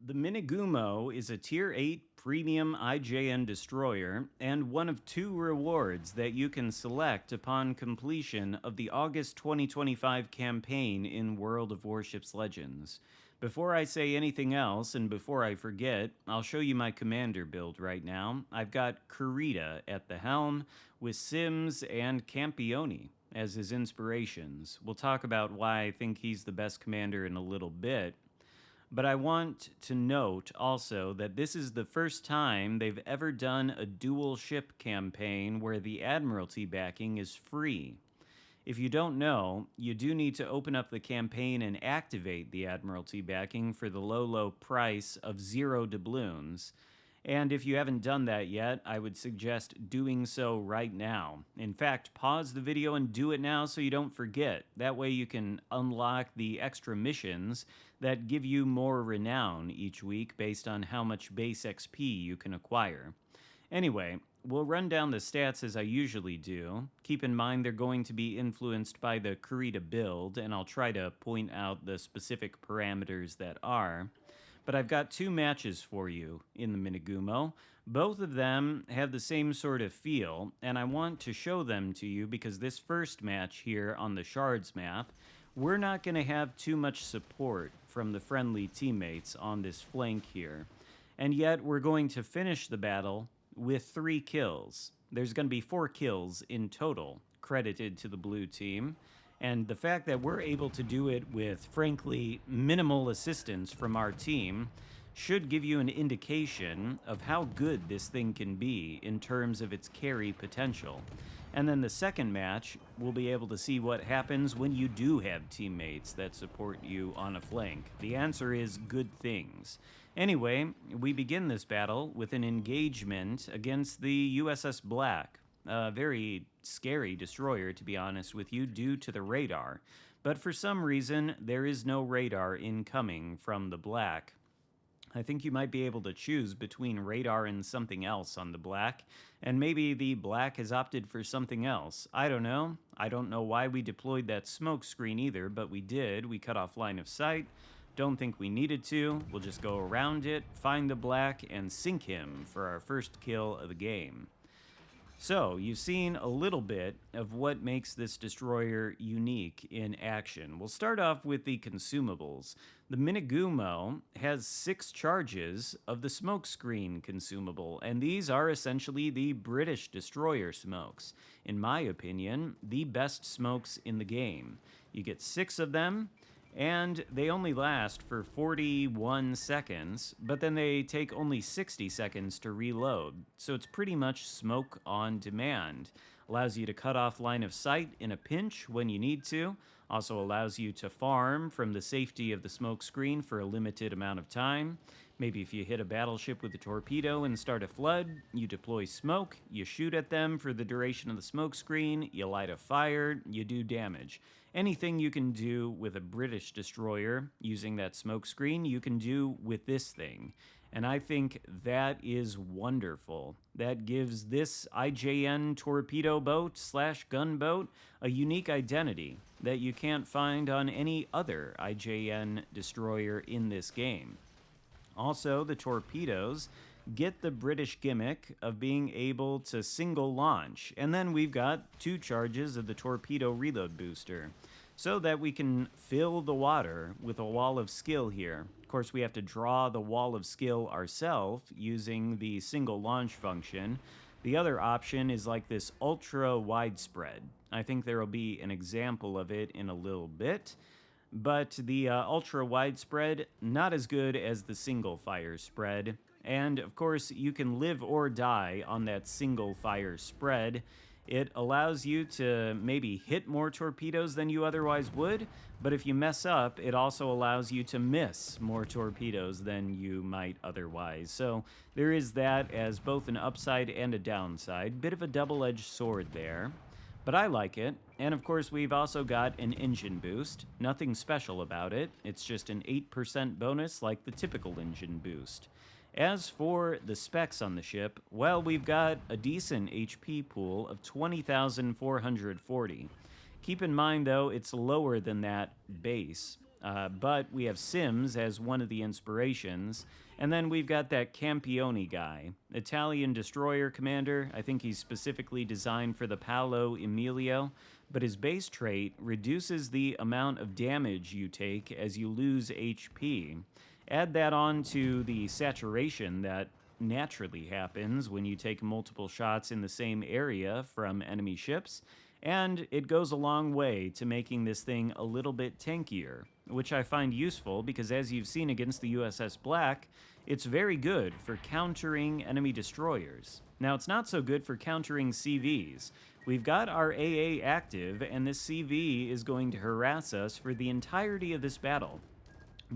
The Minegumo is a Tier 8 premium IJN destroyer and one of two rewards that you can select upon completion of the August 2025 campaign in World of Warships Legends. Before I say anything else, and before I forget, I'll show you my commander build right now. I've got Kurita at the helm with Sims and Campione as his inspirations. We'll talk about why I think he's the best commander in a little bit. But I want to note also that this is the first time they've ever done a dual ship campaign where the Admiralty backing is free. If you don't know, you do need to open up the campaign and activate the Admiralty backing for the low price of 0 doubloons. And if you haven't done that yet, I would suggest doing so right now. In fact, pause the video and do it now so you don't forget. That way you can unlock the extra missions that give you more renown each week based on how much base XP you can acquire. Anyway, we'll run down the stats as I usually do. Keep in mind they're going to be influenced by the Kurita build, and I'll try to point out the specific parameters that are. But I've got two matches for you in the Minegumo. Both of them have the same sort of feel, and I want to show them to you because this first match here on the Shards map, we're not going to have too much support from the friendly teammates on this flank here. And yet we're going to finish the battle with 3 kills. There's going to be 4 kills in total credited to the blue team. And the fact that we're able to do it with, frankly, minimal assistance from our team should give you an indication of how good this thing can be in terms of its carry potential. And then the second match, we'll be able to see what happens when you do have teammates that support you on a flank. The answer is good things. Anyway, we begin this battle with an engagement against the USS Black. A very scary destroyer, to be honest with you, due to the radar. But for some reason, there is no radar incoming from the Black. I think you might be able to choose between radar and something else on the Black, and maybe the Black has opted for something else. I don't know. I don't know why we deployed that smoke screen either, but we did. We cut off line of sight. Don't think we needed to. We'll just go around it, find the Black, and sink him for our first kill of the game. So, you've seen a little bit of what makes this destroyer unique in action. We'll start off with the consumables. The Minegumo has 6 charges of the smokescreen consumable, and these are essentially the British destroyer smokes. In my opinion, the best smokes in the game. You get 6 of them, and they only last for 41 seconds, but then they take only 60 seconds to reload. So it's pretty much smoke on demand. Allows you to cut off line of sight in a pinch when you need to. Also allows you to farm from the safety of the smoke screen for a limited amount of time. Maybe if you hit a battleship with a torpedo and start a flood, you deploy smoke, you shoot at them for the duration of the smoke screen, you light a fire, you do damage. Anything you can do with a British destroyer using that smoke screen, you can do with this thing. And I think that is wonderful. That gives this IJN torpedo boat / gunboat a unique identity that you can't find on any other IJN destroyer in this game. Also, the torpedoes get the British gimmick of being able to single launch, and then we've got 2 charges of the torpedo reload booster, so that we can fill the water with a wall of skill here. Of course, we have to draw the wall of skill ourselves using the single launch function. The other option is like this ultra widespread. I think there will be an example of it in a little bit. But the ultra widespread, not as good as the single fire spread. And of course, you can live or die on that single fire spread. It allows you to maybe hit more torpedoes than you otherwise would, but if you mess up, it also allows you to miss more torpedoes than you might otherwise. So there is that as both an upside and a downside. Bit of a double-edged sword there. But I like it, and of course we've also got an engine boost. Nothing special about it, it's just an 8% bonus like the typical engine boost. As for the specs on the ship, well, we've got a decent HP pool of 20,440. Keep in mind though, it's lower than that base. but we have Sims as one of the inspirations. And then we've got that Campione guy, Italian destroyer commander. I think he's specifically designed for the Paolo Emilio, but his base trait reduces the amount of damage you take as you lose HP. Add that on to the saturation that naturally happens when you take multiple shots in the same area from enemy ships, and it goes a long way to making this thing a little bit tankier, which I find useful because, as you've seen against the USS Black, it's very good for countering enemy destroyers. Now, it's not so good for countering CVs. We've got our AA active, and this CV is going to harass us for the entirety of this battle.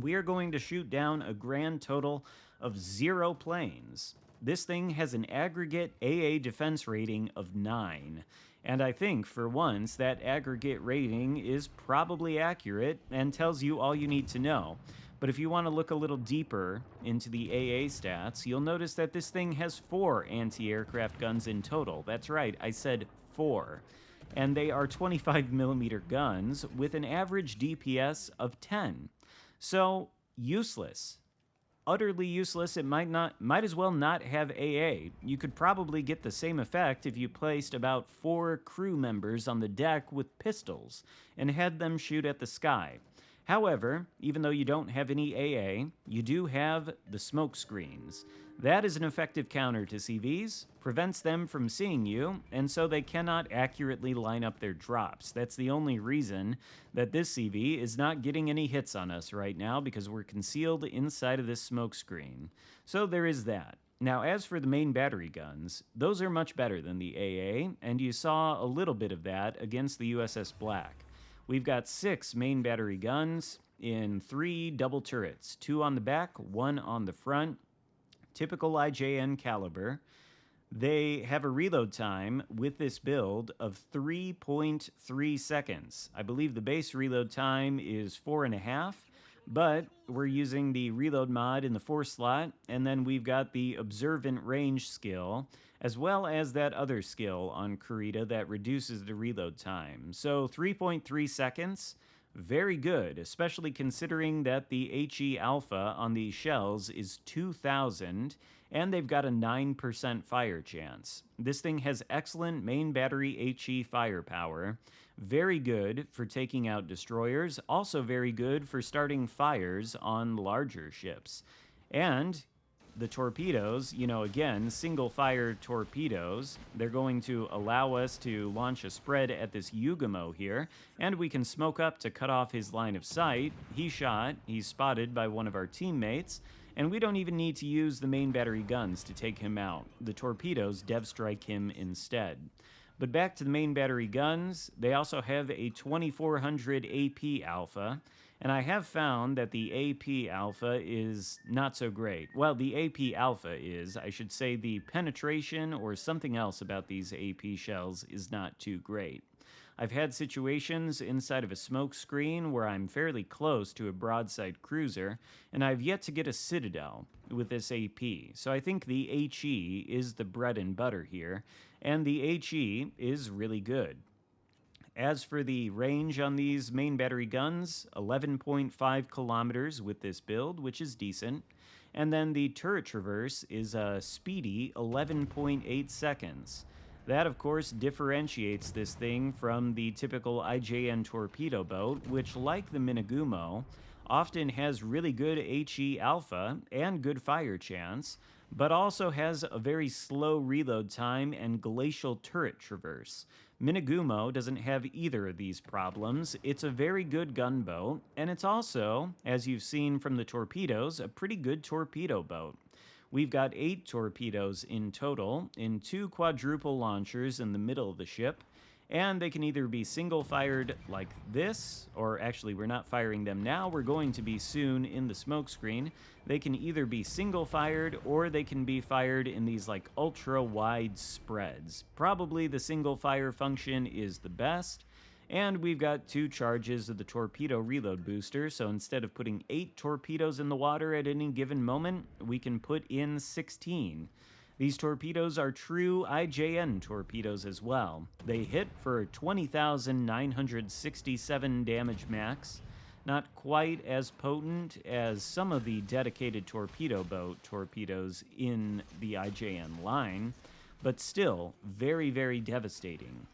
We are going to shoot down a grand total of 0 planes. This thing has an aggregate AA defense rating of 9. And I think, for once, that aggregate rating is probably accurate and tells you all you need to know. But if you want to look a little deeper into the AA stats, you'll notice that this thing has 4 anti-aircraft guns in total. That's right, I said 4. And they are 25mm guns with an average DPS of 10. So, useless. Utterly useless. It might as well not have AA. You could probably get the same effect if you placed about 4 crew members on the deck with pistols and had them shoot at the sky. However, even though you don't have any AA, you do have the smoke screens. That is an effective counter to CVs, prevents them from seeing you, and so they cannot accurately line up their drops. That's the only reason that this CV is not getting any hits on us right now, because we're concealed inside of this smoke screen. So there is that. Now, as for the main battery guns, those are much better than the AA, and you saw a little bit of that against the USS Black. We've got 6 main battery guns in 3 double turrets, 2 on the back, 1 on the front. Typical IJN caliber. They have a reload time with this build of 3.3 seconds. I believe the base reload time is 4.5, but we're using the reload mod in the 4 slot, and then we've got the observant range skill, as well as that other skill on Kurita that reduces the reload time. So 3.3 seconds, very good, especially considering that the HE alpha on these shells is 2,000, and they've got a 9% fire chance. This thing has excellent main battery HE firepower, very good for taking out destroyers, also very good for starting fires on larger ships. And the torpedoes, again, single-fire torpedoes, they're going to allow us to launch a spread at this Minegumo here, and we can smoke up to cut off his line of sight. He's spotted by one of our teammates, and we don't even need to use the main battery guns to take him out. The torpedoes dev strike him instead. But back to the main battery guns, they also have a 2400 AP alpha, and I have found that the AP alpha is not so great. Well, the AP alpha is, I should say, the penetration or something else about these AP shells is not too great. I've had situations inside of a smoke screen where I'm fairly close to a broadside cruiser, and I've yet to get a Citadel with this AP. So I think the HE is the bread and butter here, and the HE is really good. As for the range on these main battery guns, 11.5 kilometers with this build, which is decent. And then the turret traverse is a speedy 11.8 seconds. That, of course, differentiates this thing from the typical IJN torpedo boat, which, like the Minegumo, often has really good HE alpha and good fire chance, but also has a very slow reload time and glacial turret traverse. Minegumo doesn't have either of these problems. It's a very good gunboat, and it's also, as you've seen from the torpedoes, a pretty good torpedo boat. We've got 8 torpedoes in total, in 2 quadruple launchers in the middle of the ship, and they can either be single-fired like this, or actually we're not firing them now, we're going to be soon in the smoke screen. They can either be single-fired, or they can be fired in these like ultra-wide spreads. Probably the single-fire function is the best, and we've got 2 charges of the torpedo reload booster, so instead of putting 8 torpedoes in the water at any given moment, we can put in 16. These torpedoes are true IJN torpedoes as well. They hit for 20,967 damage max. Not quite as potent as some of the dedicated torpedo boat torpedoes in the IJN line, but still very, very devastating.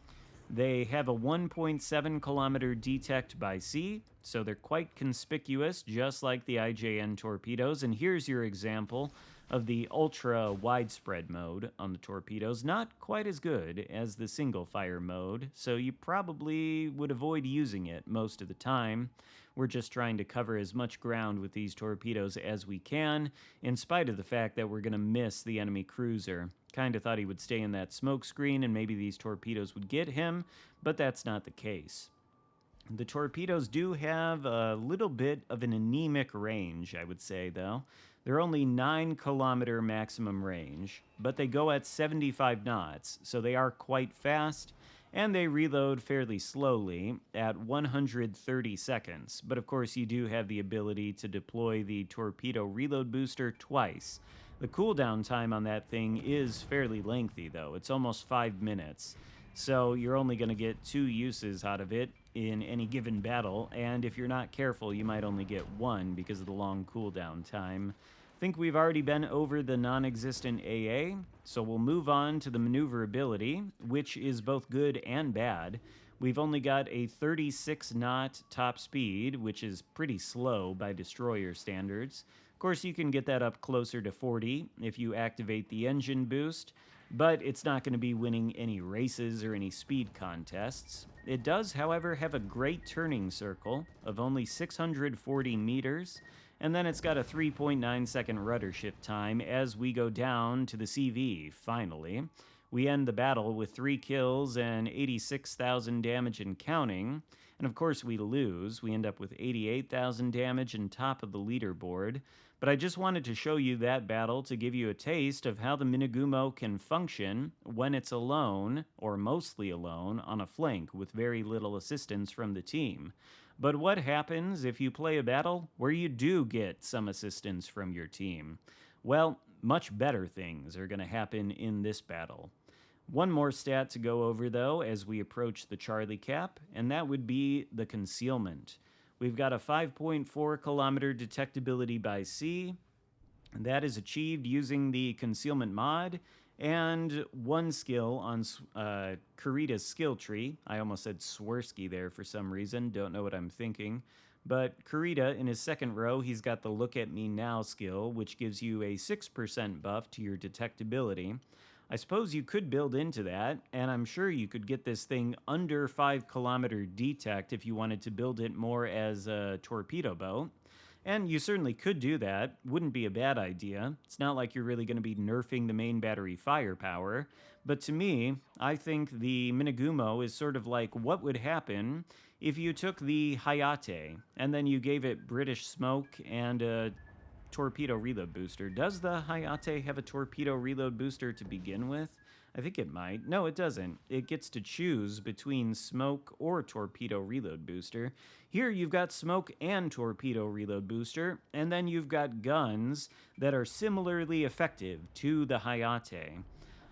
They have a 1.7 kilometer detect by sea, so they're quite conspicuous, just like the IJN torpedoes. And here's your example of the ultra widespread mode on the torpedoes. Not quite as good as the single fire mode, so you probably would avoid using it most of the time. We're just trying to cover as much ground with these torpedoes as we can, in spite of the fact that we're going to miss the enemy cruiser. Kind of thought he would stay in that smoke screen and maybe these torpedoes would get him, but that's not the case. The torpedoes do have a little bit of an anemic range, I would say, though. They're only 9-kilometer maximum range, but they go at 75 knots, so they are quite fast, and they reload fairly slowly at 130 seconds. But of course, you do have the ability to deploy the torpedo reload booster twice. The cooldown time on that thing is fairly lengthy, though. It's almost 5 minutes. So you're only going to get 2 uses out of it in any given battle, and if you're not careful, you might only get 1 because of the long cooldown time. I think we've already been over the non-existent AA, so we'll move on to the maneuverability, which is both good and bad. We've only got a 36 knot top speed, which is pretty slow by destroyer standards. Of course, you can get that up closer to 40 if you activate the engine boost, but it's not going to be winning any races or any speed contests. It does, however, have a great turning circle of only 640 meters, and then it's got a 3.9 second rudder shift time as we go down to the CV, finally. We end the battle with 3 kills and 86,000 damage and counting, and of course we lose. We end up with 88,000 damage and top of the leaderboard. But I just wanted to show you that battle to give you a taste of how the Minegumo can function when it's alone, or mostly alone, on a flank with very little assistance from the team. But what happens if you play a battle where you do get some assistance from your team? Well, much better things are going to happen in this battle. One more stat to go over, though, as we approach the Charlie cap, and that would be the concealment. We've got a 5.4 kilometer detectability by sea. That is achieved using the concealment mod and 1 skill on Kurita's skill tree. I almost said Swirsky there for some reason. Don't know what I'm thinking. But Kurita, in his second row, he's got the Look at Me Now skill, which gives you a 6% buff to your detectability. I suppose you could build into that, and I'm sure you could get this thing under 5 kilometer detect if you wanted to build it more as a torpedo boat. And you certainly could do that. Wouldn't be a bad idea. It's not like you're really going to be nerfing the main battery firepower. But to me, I think the Minegumo is sort of like what would happen if you took the Hayate and then you gave it British smoke and a torpedo reload booster. Does the Hayate have a torpedo reload booster to begin with? I think it might. No, it doesn't. It gets to choose between smoke or torpedo reload booster. Here you've got smoke and torpedo reload booster, and then you've got guns that are similarly effective to the Hayate.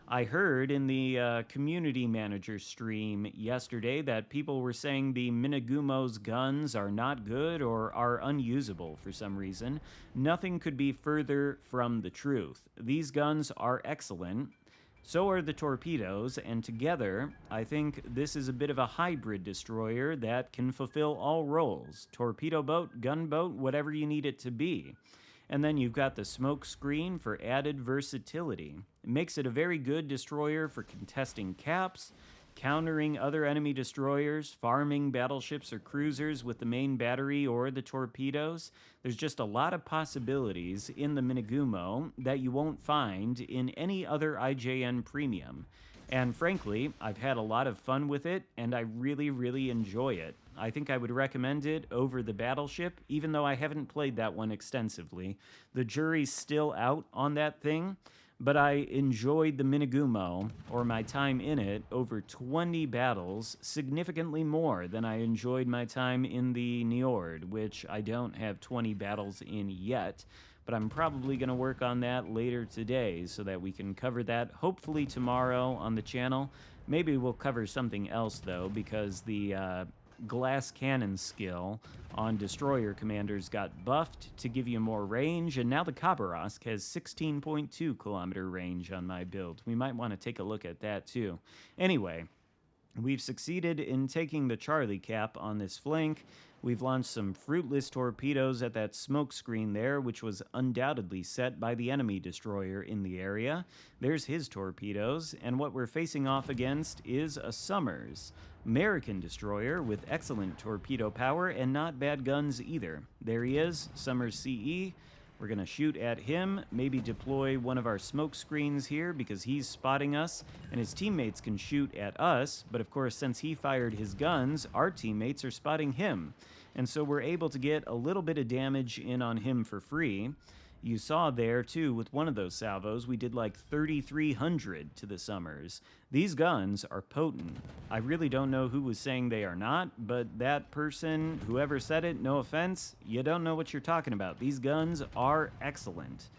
I heard in the community manager stream yesterday that people were saying the Minegumo's guns are not good or are unusable for some reason. Nothing could be further from the truth. These guns are excellent. So are the torpedoes, and together, I think this is a bit of a hybrid destroyer that can fulfill all roles. Torpedo boat, gunboat, whatever you need it to be. And then you've got the smoke screen for added versatility. It makes it a very good destroyer for contesting caps, countering other enemy destroyers, farming battleships or cruisers with the main battery or the torpedoes. There's just a lot of possibilities in the Minegumo that you won't find in any other IJN premium. And frankly, I've had a lot of fun with it, and I really, really enjoy it. I think I would recommend it over the Battleship, even though I haven't played that one extensively. The jury's still out on that thing, but I enjoyed the Minegumo, or my time in it, over 20 battles, significantly more than I enjoyed my time in the Niord, which I don't have 20 battles in yet. But I'm probably going to work on that later today so that we can cover that hopefully tomorrow on the channel. Maybe we'll cover something else, though, because the glass cannon skill on destroyer commanders got buffed to give you more range, and now the Khabarovsk has 16.2 kilometer range on my build. We might want to take a look at that too. Anyway, we've succeeded in taking the Charlie Cap on this flank. We've launched some fruitless torpedoes at that smoke screen there, which was undoubtedly set by the enemy destroyer in the area. There's his torpedoes, and what we're facing off against is a Summers, American destroyer with excellent torpedo power and not bad guns either. There he is, Summers CE. We're going to shoot at him, maybe deploy one of our smoke screens here because he's spotting us, and his teammates can shoot at us, but of course, since he fired his guns, our teammates are spotting him. And so we're able to get a little bit of damage in on him for free. You saw there, too, with one of those salvos, we did like 3,300 to the Summers. These guns are potent. I really don't know who was saying they are not, but that person, whoever said it, no offense, you don't know what you're talking about. These guns are excellent.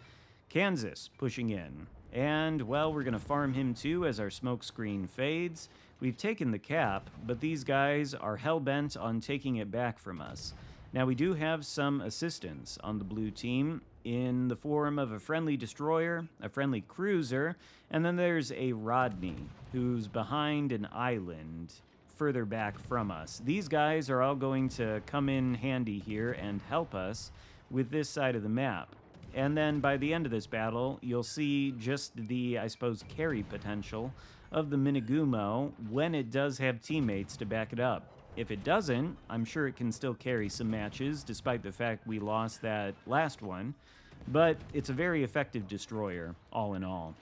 Kansas pushing in. And, well, we're going to farm him, too, as our smoke screen fades. We've taken the cap, but these guys are hell-bent on taking it back from us. Now, we do have some assistance on the blue team in the form of a friendly destroyer, a friendly cruiser, and then there's a Rodney who's behind an island further back from us. These guys are all going to come in handy here and help us with this side of the map. And then by the end of this battle, you'll see just the, I suppose, carry potential of the Minegumo when it does have teammates to back it up. If it doesn't, I'm sure it can still carry some matches, despite the fact we lost that last one. But it's a very effective destroyer, all in all.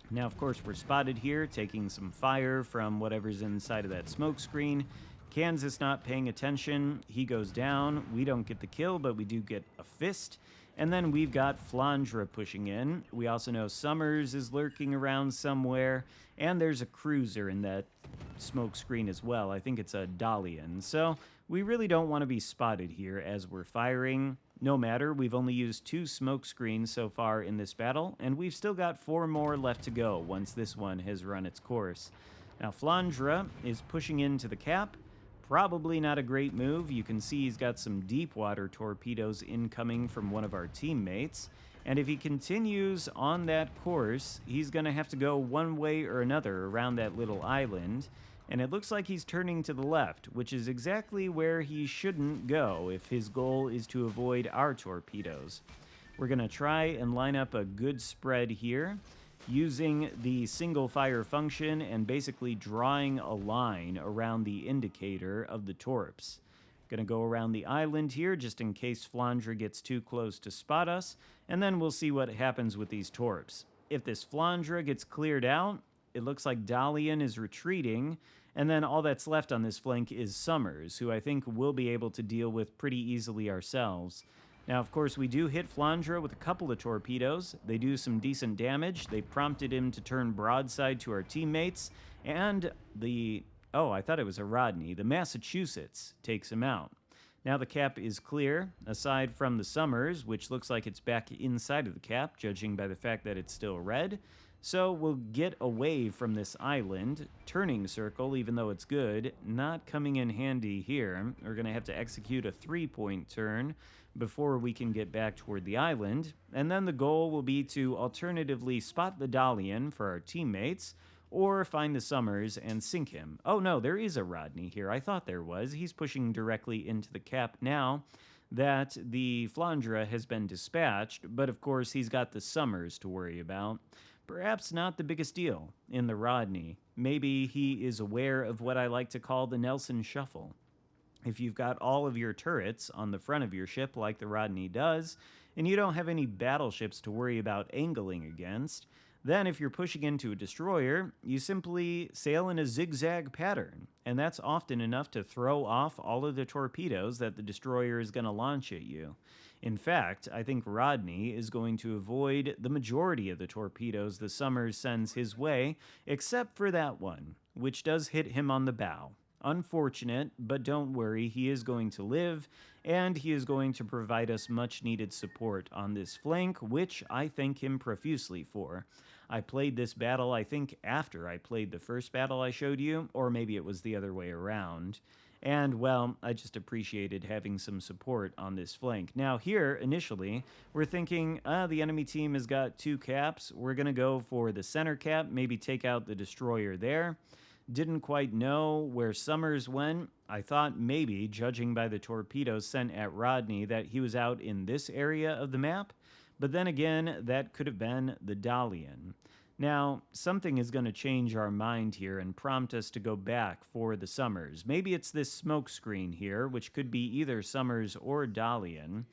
Now, of course, we're spotted here, taking some fire from whatever's inside of that smoke screen. Kansas not paying attention. He goes down. We don't get the kill, but we do get a fist. And then we've got Flandre pushing in. We also know Summers is lurking around somewhere. And there's a cruiser in that smoke screen as well. I think it's a Dalian. So we really don't want to be spotted here as we're firing. No matter, we've only used 2 smoke screens so far in this battle, and we've still got 4 more left to go once this one has run its course. Now, Flandre is pushing into the cap. Probably not a great move. You can see he's got some deep water torpedoes incoming from one of our teammates. And if he continues on that course, he's going to have to go one way or another around that little island. And it looks like he's turning to the left, which is exactly where he shouldn't go if his goal is to avoid our torpedoes. We're going to try and line up a good spread here, using the single fire function and basically drawing a line around the indicator of the torps. Going to go around the island here just in case Flandre gets too close to spot us, and then we'll see what happens with these torps. If this Flandre gets cleared out, it looks like Dalian is retreating, and then all that's left on this flank is Summers, who I think we'll be able to deal with pretty easily ourselves. Now, of course, we do hit Flandre with a couple of torpedoes. They do some decent damage. They prompted him to turn broadside to our teammates, and oh, I thought it was a Rodney. The Massachusetts takes him out. Now the cap is clear, aside from the Summers, which looks like it's back inside of the cap, judging by the fact that it's still red. So we'll get away from this island. Turning circle, even though it's good, not coming in handy here. We're going to have to execute a 3-point turn before we can get back toward the island. And then the goal will be to alternatively spot the Dalian for our teammates, or find the Summers and sink him. Oh no, there is a Rodney here. I thought there was. He's pushing directly into the cap now that the Flandre has been dispatched, but of course he's got the Summers to worry about. Perhaps not the biggest deal in the Rodney. Maybe he is aware of what I like to call the Nelson Shuffle. If you've got all of your turrets on the front of your ship like the Rodney does, and you don't have any battleships to worry about angling against, then if you're pushing into a destroyer, you simply sail in a zigzag pattern, and that's often enough to throw off all of the torpedoes that the destroyer is going to launch at you. In fact, I think Rodney is going to avoid the majority of the torpedoes the Summers sends his way, except for that one, which does hit him on the bow. Unfortunate, but don't worry, he is going to live, and he is going to provide us much-needed support on this flank, which I thank him profusely for. I played this battle, I think, after I played the first battle I showed you, or maybe it was the other way around. And, well, I just appreciated having some support on this flank. Now, here, initially, we're thinking, the enemy team has got 2 caps. We're going to go for the center cap, maybe take out the destroyer there. Didn't quite know where Summers went. I thought maybe, judging by the torpedoes sent at Rodney, that he was out in this area of the map. But then again, that could have been the Dalian. Now, something is going to change our mind here and prompt us to go back for the Summers. Maybe it's this smoke screen here, which could be either Summers or Dalian.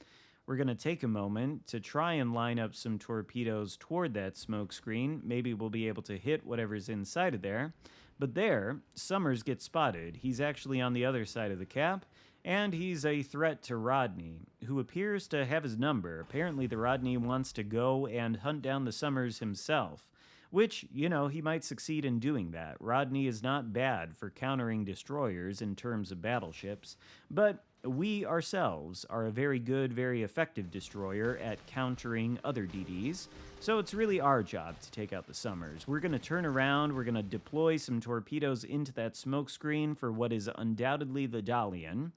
We're going to take a moment to try and line up some torpedoes toward that smoke screen. Maybe we'll be able to hit whatever's inside of there. But there, Summers gets spotted. He's actually on the other side of the cap, and he's a threat to Rodney, who appears to have his number. Apparently, the Rodney wants to go and hunt down the Summers himself. Which, you know, he might succeed in doing that. Rodney is not bad for countering destroyers in terms of battleships, but we ourselves are a very good, very effective destroyer at countering other DDs, so it's really our job to take out the Summers. We're going to turn around, we're going to deploy some torpedoes into that smoke screen for what is undoubtedly the Dalian.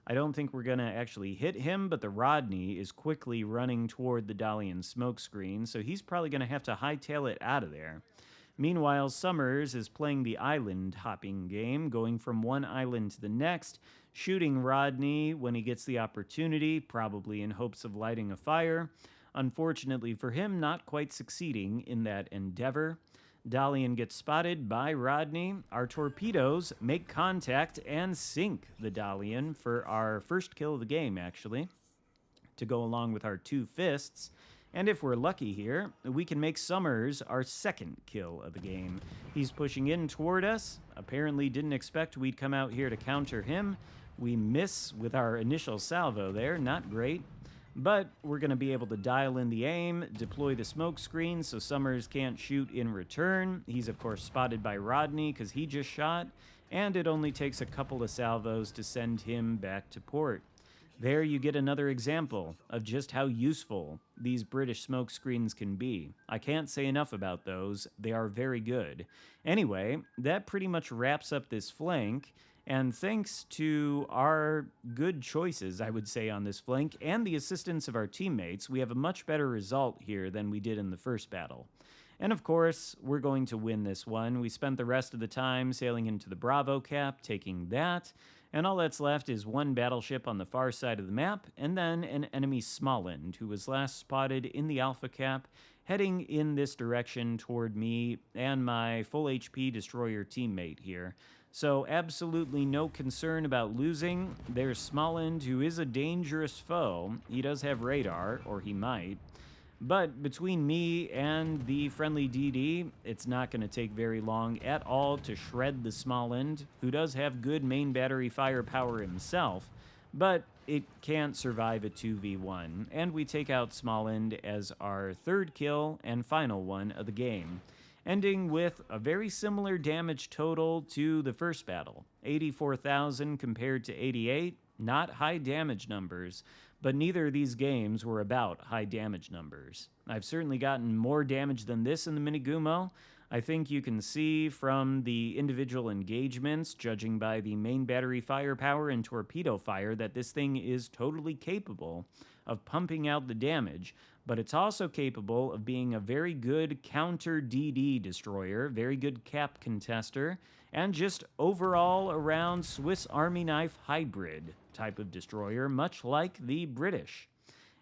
I don't think we're going to actually hit him, but the Rodney is quickly running toward the Dalian smokescreen, so he's probably going to have to hightail it out of there. Meanwhile, Summers is playing the island hopping game, going from one island to the next, shooting Rodney when he gets the opportunity, probably in hopes of lighting a fire. Unfortunately for him, not quite succeeding in that endeavor. Dalian gets spotted by Rodney. Our torpedoes make contact and sink the Dalian for our first kill of the game, actually, to go along with our 2 fists. And if we're lucky here, we can make Summers our second kill of the game. He's pushing in toward us. Apparently didn't expect we'd come out here to counter him. We miss with our initial salvo there. Not great. But we're going to be able to dial in the aim, deploy the smoke screen so Summers can't shoot in return. He's, of course, spotted by Rodney because he just shot, and it only takes a couple of salvos to send him back to port. There you get another example of just how useful these British smoke screens can be. I can't say enough about those. They are very good. Anyway, that pretty much wraps up this flank. And thanks to our good choices, I would say, on this flank, and the assistance of our teammates, we have a much better result here than we did in the first battle. And of course, we're going to win this one. We spent the rest of the time sailing into the Bravo cap, taking that, and all that's left is one battleship on the far side of the map, and then an enemy Småland, who was last spotted in the Alpha cap, heading in this direction toward me and my full HP destroyer teammate here. So absolutely no concern about losing. There's Småland, who is a dangerous foe. He does have radar, or he might. But between me and the friendly DD, it's not going to take very long at all to shred the Småland, who does have good main battery firepower himself, but it can't survive a 2v1. And we take out Småland as our third kill and final one of the game, ending with a very similar damage total to the first battle. 84,000 compared to 88, not high damage numbers, but neither of these games were about high damage numbers. I've certainly gotten more damage than this in the Minegumo. I think you can see from the individual engagements, judging by the main battery firepower and torpedo fire, that this thing is totally capable of pumping out the damage, but it's also capable of being a very good counter DD destroyer, very good cap contester, and just overall around Swiss Army knife hybrid type of destroyer, much like the British.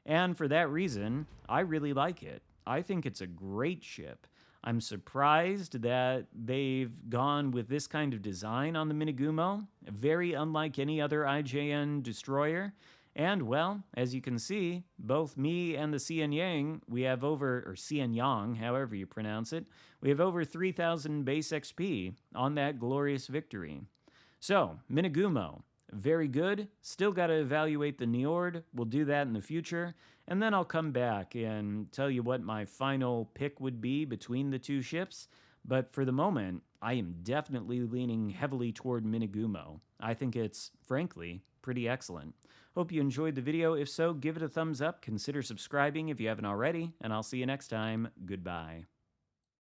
And for that reason, I really like it. I think it's a great ship. I'm surprised that they've gone with this kind of design on the Minegumo, very unlike any other IJN destroyer. And, well, as you can see, both me and the Xian Yang, we have over, or Xian Yang, however you pronounce it, we have over 3,000 base XP on that glorious victory. So, Minegumo, very good. Still got to evaluate the Niord. We'll do that in the future. And then I'll come back and tell you what my final pick would be between the two ships. But for the moment, I am definitely leaning heavily toward Minegumo. I think it's, frankly, pretty excellent. Hope you enjoyed the video. If so, give it a thumbs up. Consider subscribing if you haven't already. And I'll see you next time. Goodbye.